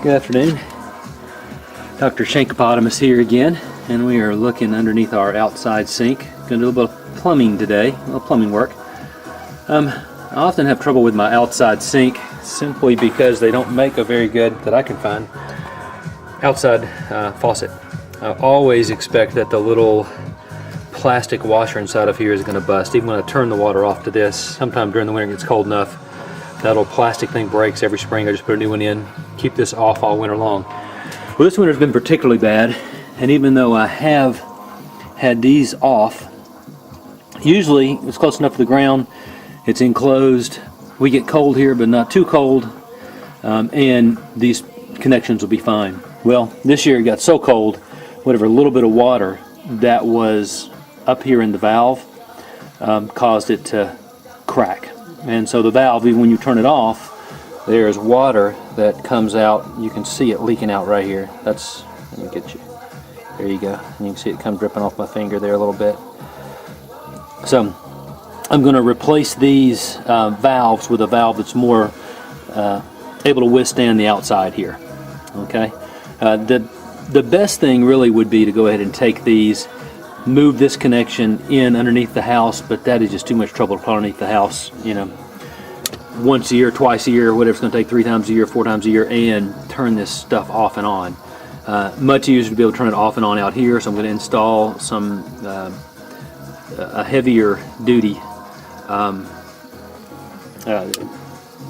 Good afternoon. Dr. Shankopotamus here again, and we are looking underneath our outside sink. Going to do a little bit of plumbing today, a little plumbing work. I often have trouble with my outside sink simply because they don't make a very good, that I can find, outside faucet. I always expect that the little plastic washer inside of here is going to bust. Even when I turn the water off to this, sometime during the winter it gets cold enough, that little plastic thing breaks every spring. I just put a new one in, keep this off all winter long. Well, this winter's been particularly bad, and even though I have had these off, usually it's close enough to the ground, it's enclosed, we get cold here but not too cold, and these connections will be fine. Well, this year it got so cold, whatever little bit of water that was up here in the valve caused it to crack. And so the valve, even when you turn it off, there's water that comes out. You can see it leaking out right here. Let me get you. There you go. And you can see it come dripping off my finger there a little bit. So I'm going to replace these valves with a valve that's more able to withstand the outside here. Okay. The best thing really would be to go ahead and take these, move this connection in underneath the house, but that is just too much trouble to put underneath the house, you know, once a year, twice a year, whatever it's going to take, 3 times a year, 4 times a year, and turn this stuff off and on. Much easier to be able to turn it off and on out here, so I'm going to install some a heavier duty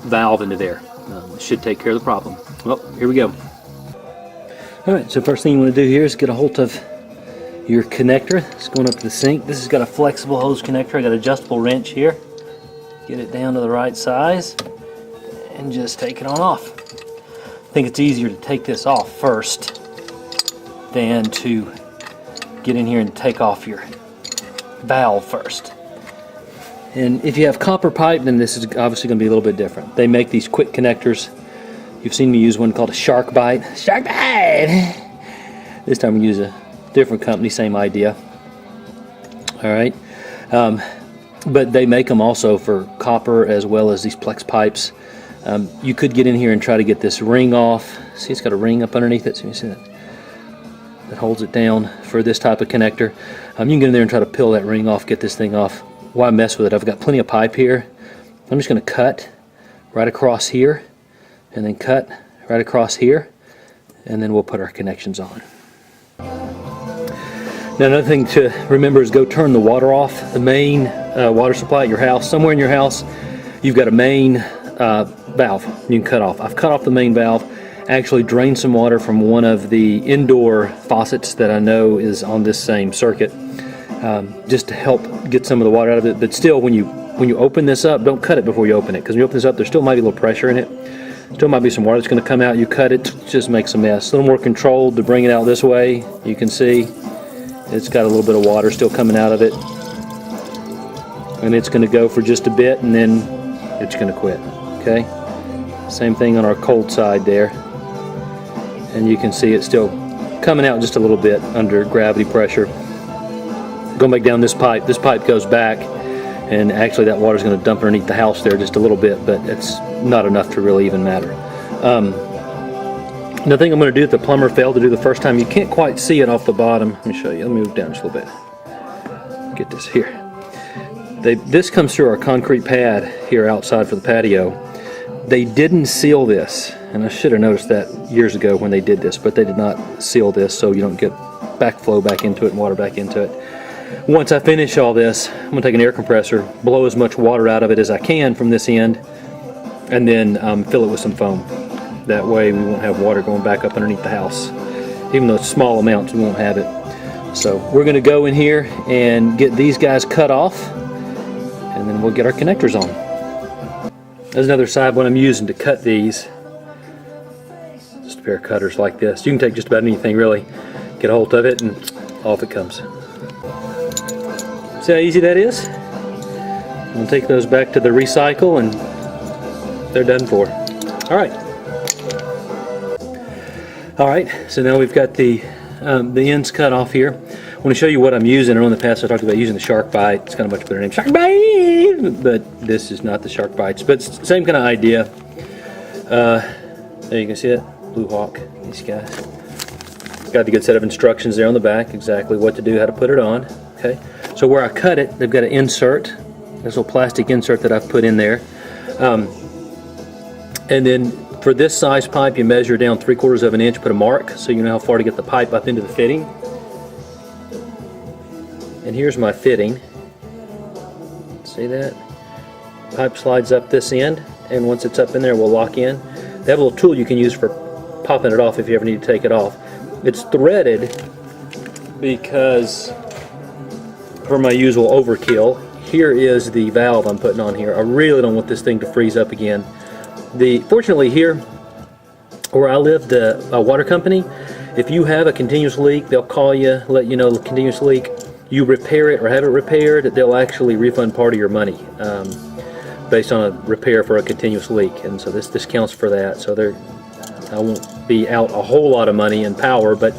valve into there. Should take care of the problem. Well, here we go. Alright, so first thing you want to do here is get a hold of your connector. It's going up to the sink. This has got a flexible hose connector. I got an adjustable wrench here. Get it down to the right size and just take it on off. I think it's easier to take this off first than to get in here and take off your valve first. And if you have copper pipe, then this is obviously going to be a little bit different. They make these quick connectors. You've seen me use one called a Shark Bite. Shark Bite! This time we use a different company, same idea. Alright. But they make them also for copper as well as these Plex pipes. You could get in here and try to get this ring off. See, it's got a ring up underneath it. So you see that? That holds it down for this type of connector. You can get in there and try to peel that ring off, get this thing off. Why mess with it? I've got plenty of pipe here. I'm just going to cut right across here, and then cut right across here, and then we'll put our connections on. Now, another thing to remember is go turn the water off. The main water supply at your house, somewhere in your house, you've got a main valve you can cut off. I've cut off the main valve, actually drained some water from one of the indoor faucets that I know is on this same circuit, just to help get some of the water out of it. But still, when you open this up, don't cut it before you open it, because when you open this up, there still might be a little pressure in it. Still might be some water that's going to come out. You cut it, just makes a mess. A little more controlled to bring it out this way. You can see it's got a little bit of water still coming out of it, and it's going to go for just a bit, and then it's going to quit. Okay, same thing on our cold side there, and you can see it's still coming out just a little bit under gravity pressure. Going back down this pipe goes back, and actually that water is going to dump underneath the house there just a little bit, but it's not enough to really even matter. Another thing I'm going to do that the plumber failed to do the first time, you can't quite see it off the bottom. Let me show you. Let me move down just a little bit. Get this here. This comes through our concrete pad here outside for the patio. They didn't seal this, and I should have noticed that years ago when they did this, but they did not seal this so you don't get backflow back into it and water back into it. Once I finish all this, I'm going to take an air compressor, blow as much water out of it as I can from this end, and then fill it with some foam. That way we won't have water going back up underneath the house. Even though it's small amounts, we won't have it. So we're going to go in here and get these guys cut off, and then we'll get our connectors on. There's another side one I'm using to cut these. Just a pair of cutters like this. You can take just about anything really. Get a hold of it and off it comes. See how easy that is? We'll take those back to the recycle and they're done for. Alright, so now we've got the ends cut off here. I want to show you what I'm using. I know in the past I talked about using the Shark Bite. It's got a much better name, Shark Bite! But this is not the Shark Bites, but it's the same kind of idea. There you can see it. Blue Hawk, these guys. Got the good set of instructions there on the back, exactly what to do, how to put it on. Okay, so where I cut it, they've got an insert, this little plastic insert that I've put in there. And then for this size pipe, you measure down 3/4 of an inch, put a mark so you know how far to get the pipe up into the fitting. And here's my fitting. See that? Pipe slides up this end, and once it's up in there, we'll lock in. They have a little tool you can use for popping it off if you ever need to take it off. It's threaded because for my usual overkill, here is the valve I'm putting on here. I really don't want this thing to freeze up again. Fortunately here where I live, the water company, if you have a continuous leak, they'll call you, let you know the continuous leak. You repair it or have it repaired, they'll actually refund part of your money based on a repair for a continuous leak. And so this counts for that. So I won't be out a whole lot of money in power, but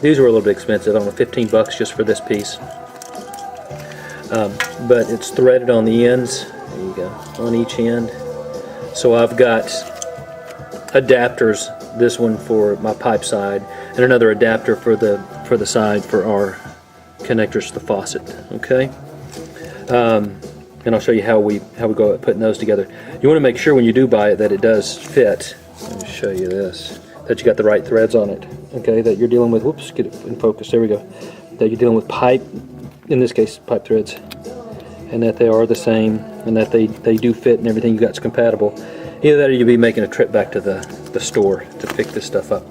these were a little bit expensive. I don't know, 15 bucks just for this piece. But it's threaded on the ends. There you go, on each end. So I've got adapters, this one for my pipe side, and another adapter for the side for our connectors to the faucet. Okay, and I'll show you how we go about putting those together. You want to make sure when you do buy it that it does fit. Let me show you this, that you got the right threads on it. Okay, that you're dealing with. Whoops, get it in focus. There we go. That you're dealing with pipe, in this case pipe threads, and that they are the same, and that they do fit and everything you got's compatible. Either that or you'll be making a trip back to the store to pick this stuff up.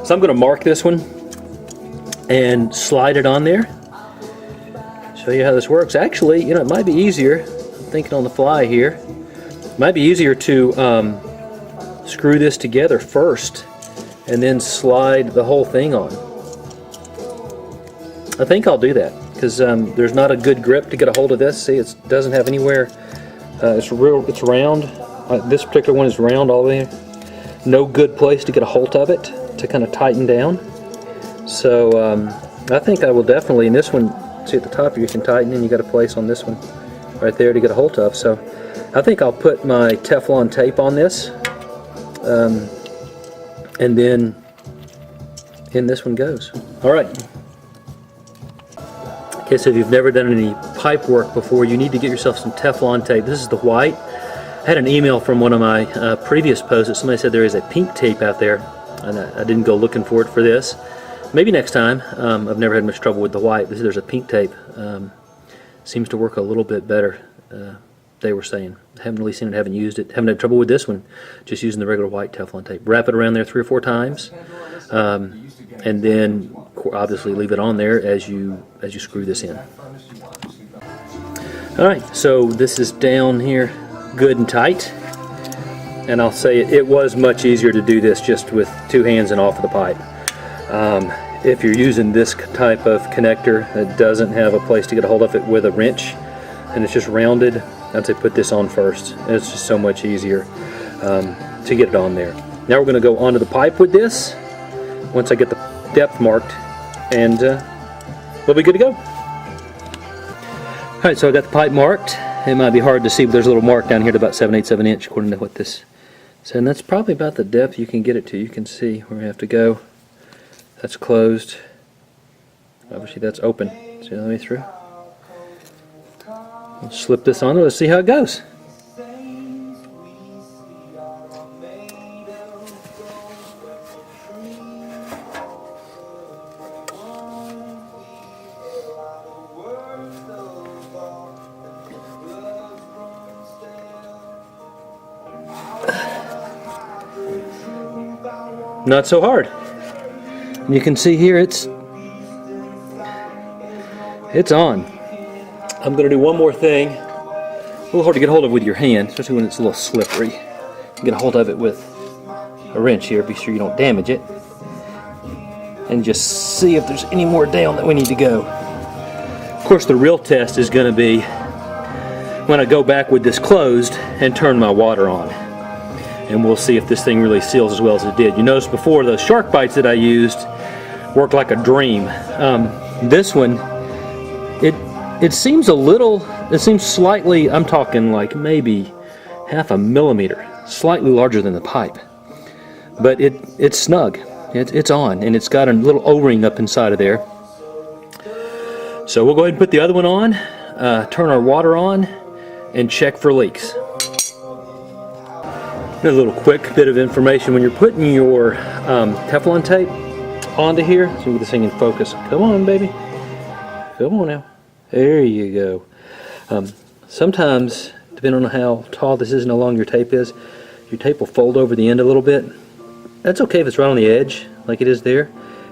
So I'm going to mark this one and slide it on there. Show you how this works. Actually, you know, it might be easier, I'm thinking on the fly here, it might be easier to screw this together first and then slide the whole thing on. I think I'll do that because there's not a good grip to get a hold of this. See, it doesn't have anywhere. It's round. This particular one is round all the way. No good place to get a hold of it to kind of tighten down. So I think I will definitely, in this one, see at the top you can tighten, and you got a place on this one right there to get a hold of. So I think I'll put my Teflon tape on this, and then in this one goes. All right. Okay, so if you've never done any pipe work before, you need to get yourself some Teflon tape. This is the white. I had an email from one of my previous posts that somebody said there is a pink tape out there, and I didn't go looking for it for this. Maybe next time. I've never had much trouble with the white. There's a pink tape. Seems to work a little bit better, they were saying. Haven't really seen it, haven't used it. Haven't had trouble with this one, just using the regular white Teflon tape. Wrap it around there 3 or 4 times, and then obviously leave it on there as you screw this in. Alright, so this is down here good and tight, and I'll say it was much easier to do this just with 2 hands and off of the pipe. If you're using this type of connector that doesn't have a place to get a hold of it with a wrench and it's just rounded, I'd say put this on first. It's just so much easier to get it on there. Now we're going to go onto the pipe with this once I get the depth marked, and we'll be good to go. Alright, so I got the pipe marked. It might be hard to see, but there's a little mark down here at about 7/8 of an inch according to what this said. And that's probably about the depth you can get it to. You can see where we have to go. That's closed. Obviously that's open. See all the way through? We'll slip this on. Let's see how it goes. Not so hard. You can see here it's on. I'm going to do one more thing. A little hard to get hold of with your hand, especially when it's a little slippery. You get a hold of it with a wrench here. Be sure you don't damage it. And just see if there's any more down that we need to go. Of course, the real test is going to be when I go back with this closed and turn my water on. And we'll see if this thing really seals as well as it did. You noticed before, those shark bites that I used worked like a dream. This one, it seems slightly, I'm talking like maybe 0.5 millimeter, slightly larger than the pipe. but it's snug. It's on, and it's got a little O-ring up inside of there. So we'll go ahead and put the other one on, turn our water on, and check for leaks. A little quick bit of information: when you're putting your Teflon tape onto here, so we get this thing in focus. Come on, baby. Come on now. There you go. Sometimes, depending on how tall this is and how long your tape is, your tape will fold over the end a little bit. That's okay if it's right on the edge, like it is there.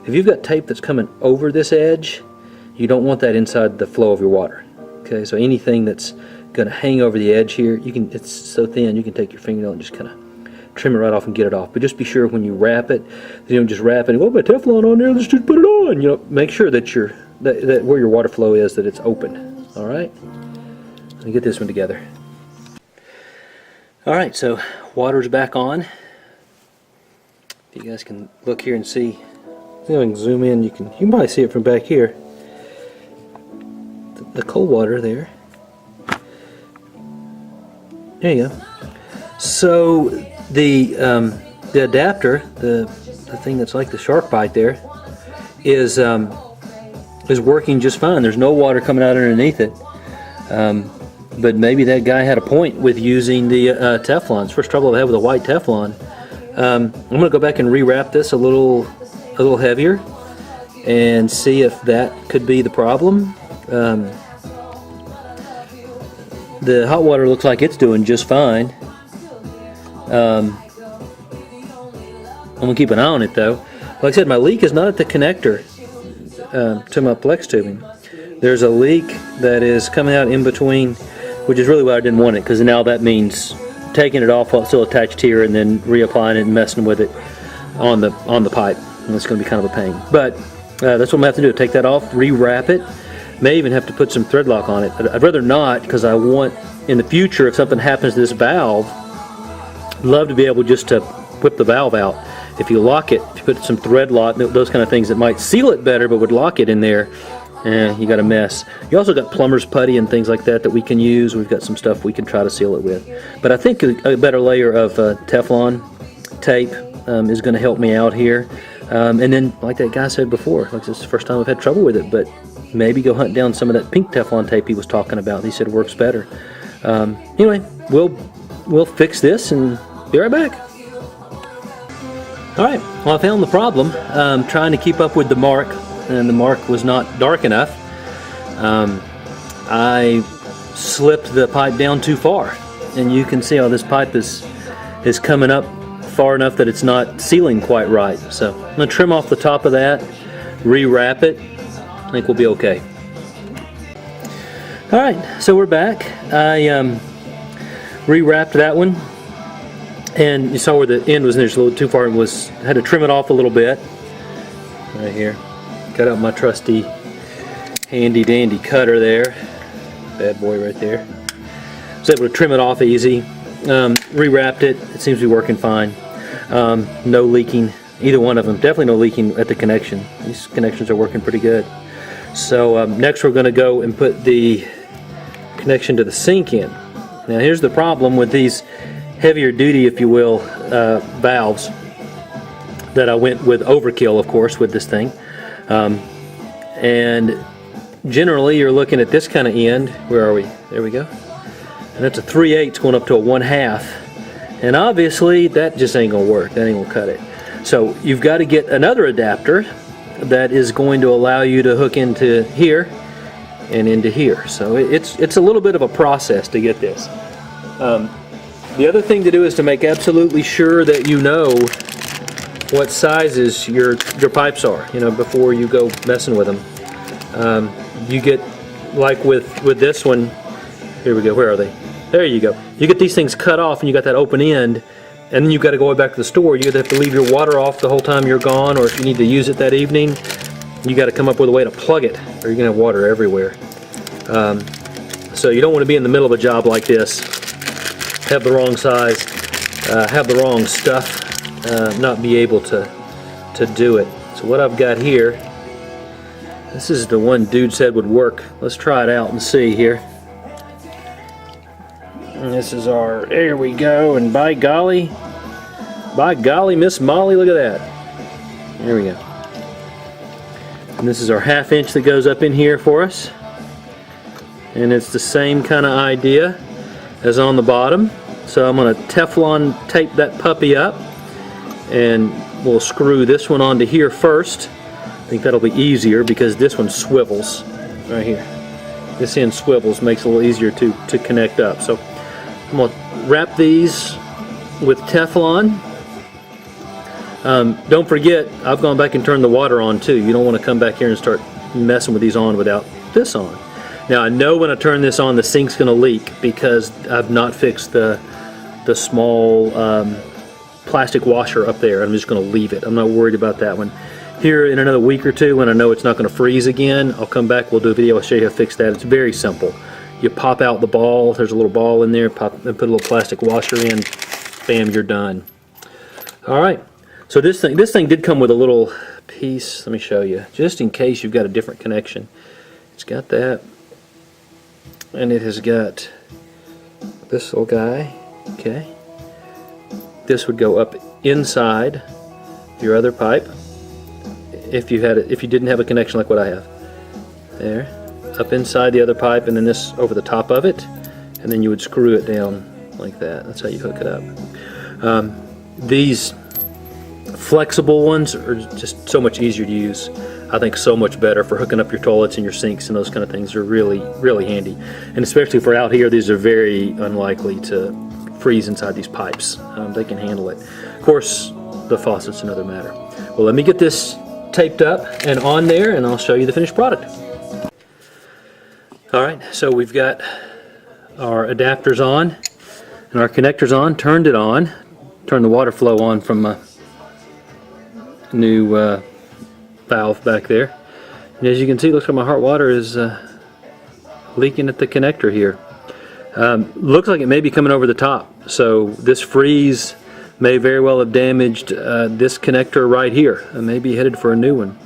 If you've got tape that's coming over this edge, you don't want that inside the flow of your water. Okay, so anything that's going to hang over the edge here, it's so thin you can take your fingernail and just kind of trim it right off and get it off. But just be sure when you wrap it, you don't just wrap it and go, my Teflon on there, let's just put it on. You know, make sure that that where your water flow is, that it's open. All right, let me get this one together. All right, so water's back on. If you guys can look here and see, if I can zoom in, you can probably see it from back here. The cold water there. There you go. So the adapter, the thing that's like the shark bite there, is working just fine. There's no water coming out underneath it. But maybe that guy had a point with using the Teflon. It's the first trouble I've had with a white Teflon. I'm going to go back and rewrap this a little heavier and see if that could be the problem. The hot water looks like it's doing just fine. I'm going to keep an eye on it though. Like I said, my leak is not at the connector to my Plex tubing. There's a leak that is coming out in between, which is really why I didn't want it, because now that means taking it off while it's still attached here and then reapplying it and messing with it on the pipe. And it's going to be kind of a pain. But that's what I'm going to have to do, take that off, rewrap it. May even have to put some thread lock on it. I'd rather not, because I want, in the future, if something happens to this valve, I'd love to be able just to whip the valve out. If you lock it, if you put some thread lock, those kind of things that might seal it better but would lock it in there, you got a mess. You also got plumber's putty and things like that we can use. We've got some stuff we can try to seal it with. But I think a better layer of Teflon tape is going to help me out here. And then, like that guy said before, like this is the first time I've had trouble with it, but maybe go hunt down some of that pink Teflon tape he was talking about. He said it works better. Anyway, we'll fix this and be right back. All right, well, I found the problem. Trying to keep up with the mark, and the mark was not dark enough. I slipped the pipe down too far, and you can see how this pipe is coming up far enough that it's not sealing quite right. So I'm going to trim off the top of that, rewrap it. I think we'll be okay. All right, so we're back. I rewrapped that one, and you saw where the end was just a little too far and had to trim it off a little bit. Right here. Got out my trusty handy dandy cutter there. Bad boy right there. Was able to trim it off easy. Rewrapped it. It seems to be working fine. No leaking. Either one of them. Definitely no leaking at the connection. These connections are working pretty good. So next we're going to go and put the connection to the sink in. Now here's the problem with these heavier duty, if you will, valves that I went with overkill, of course, with this thing. And generally you're looking at this kind of end. Where are we? There we go. And that's a 3/8 going up to a 1/2. And obviously that just ain't gonna work. That ain't gonna cut it. So you've got to get another adapter that is going to allow you to hook into here and into here. So it's a little bit of a process to get this. The other thing to do is to make absolutely sure that you know what sizes your pipes are, before you go messing with them. You get, like with this one, here we go, where are they? There you go. You get these things cut off and you got that open end, and then you've got to go back to the store. You either have to leave your water off the whole time you're gone, or if you need to use it that evening, you got to come up with a way to plug it, or you're going to have water everywhere. So you don't want to be in the middle of a job like this, have the wrong size, have the wrong stuff, not be able to do it. So what I've got here, this is the one dude said would work. Let's try it out and see here. And this is our, there we go, and by golly, By golly, Miss Molly, look at that. There we go. And this is our 1/2 inch that goes up in here for us. And it's the same kind of idea as on the bottom. So I'm going to Teflon tape that puppy up, and we'll screw this one onto here first. I think that'll be easier because this one swivels right here. This end swivels, makes it a little easier to connect up. So I'm going to wrap these with Teflon. Don't forget, I've gone back and turned the water on too. You don't want to come back here and start messing with these on without this on. Now I know when I turn this on the sink's going to leak because I've not fixed the small plastic washer up there. I'm just going to leave it. I'm not worried about that one. Here in another week or two, when I know it's not going to freeze again, I'll come back, we'll do a video, I'll show you how to fix that. It's very simple. You pop out the ball, there's a little ball in there, pop and put a little plastic washer in, bam, you're done. Alright, so this thing did come with a little piece, let me show you, just in case you've got a different connection. It's got that, and it has got this little guy, okay. This would go up inside your other pipe. If you didn't have a connection like what I have. There, up inside the other pipe, and then this over the top of it, and then you would screw it down like that. That's how you hook it up. These flexible ones are just so much easier to use. I think so much better for hooking up your toilets and your sinks and those kind of things. They're really, really handy. And especially for out here, these are very unlikely to freeze inside these pipes. They can handle it. Of course, the faucet's another matter. Well, let me get this taped up and on there, and I'll show you the finished product. Alright, so we've got our adapters on and our connectors on, turned it on, turned the water flow on from my new valve back there. And as you can see, it looks like my hot water is leaking at the connector here. Looks like it may be coming over the top, so this freeze may very well have damaged this connector right here. I may be headed for a new one.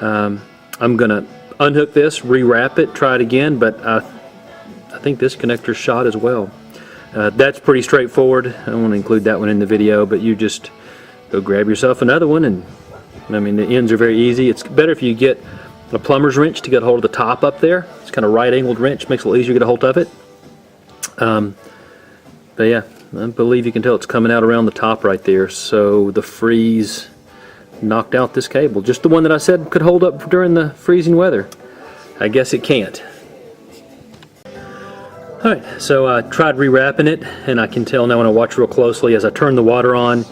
I'm going to unhook this, rewrap it, try it again, but I think this connector's shot as well. That's pretty straightforward. I don't want to include that one in the video, but you just go grab yourself another one, and I mean, the ends are very easy. It's better if you get a plumber's wrench to get a hold of the top up there. It's kind of right-angled wrench, makes it a little easier to get a hold of it. But yeah, I believe you can tell it's coming out around the top right there, so the freeze knocked out this cable. Just the one that I said could hold up during the freezing weather. I guess it can't. Alright, so I tried rewrapping it, and I can tell now when I watch real closely, as I turn the water on,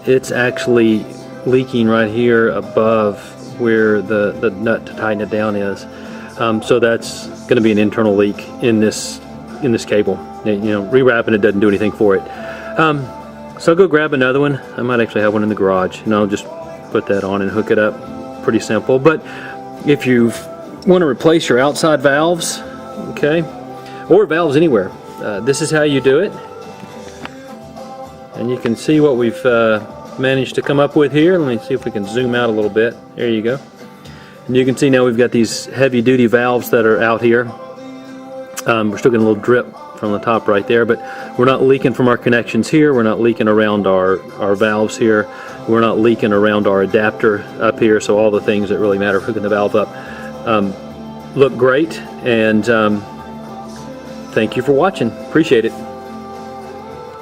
it's actually leaking right here above where the nut to tighten it down is. So that's going to be an internal leak in this cable. You know, rewrapping it doesn't do anything for it. So I'll go grab another one. I might actually have one in the garage, and I'll just put that on and hook it up. Pretty simple. But if you want to replace your outside valves, okay, or valves anywhere, this is how you do it. And you can see what we've managed to come up with here. Let me see if we can zoom out a little bit. There you go. And you can see now we've got these heavy-duty valves that are out here. We're still getting a little drip from the top right there, but we're not leaking from our connections here. We're not leaking around our valves here. We're not leaking around our adapter up here, so all the things that really matter hooking the valve up look great. And thank you for watching. Appreciate it.